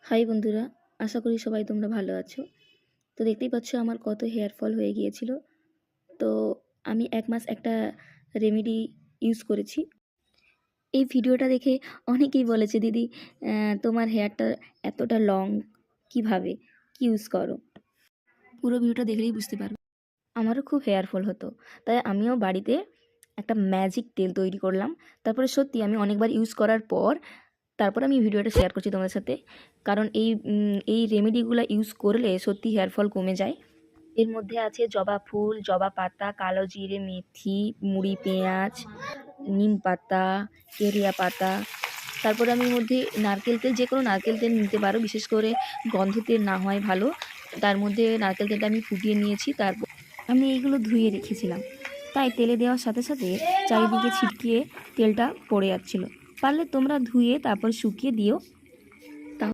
High বন্ধুরা, আশা করি সবাই তোমরা ভালো আছো। তো দেখতেই পাচ্ছ আমার কত হেয়ার ফল হয়ে গিয়েছিল। তো আমি 1 মাস একটা রেমেডি ইউজ করেছি। এই ভিডিওটা দেখে অনেকেই বলেছে, দিদি তোমার হেয়ারটা এতটা লং কিভাবে, কি ইউজ করো? পুরো ভিডিওটা দেখলেই বুঝতে পারবে। আমারও খুব হেয়ার ফল হতো, তাই আমিও বাড়িতে একটা ম্যাজিক তেল তৈরি করলাম। তারপরে সত্যি আমি অনেকবার ইউজ করার পর তারপরে আমি ভিডিওটা শেয়ার করছি তোমাদের সাথে, কারণ এই রেমেডিগুলো ইউজ করলে সত্যি হেয়ার ফল কমে যায়। এর মধ্যে আছে জবা ফুল, জবা পাতা, কালো জিরে, মেথি, মুড়ি, পেঁয়াজ, নিম পাতা, কেরিয়া পাতা। তারপরে আমি এর মধ্যে নারকেল তেল, যে কোনো নারকেল তেল নিতে পারো, বিশেষ করে গন্ধ তেল না হয় ভালো। তার মধ্যে নারকেল তেলটা আমি ফুটিয়ে নিয়েছি। তারপর আমি এইগুলো ধুয়ে রেখেছিলাম, তাই তেলে দেওয়ার সাথে সাথে চারিদিকে ছিটকিয়ে তেলটা পড়ে যাচ্ছিলো। পারলে তোমরা ধুয়ে তারপর শুকিয়ে দিও,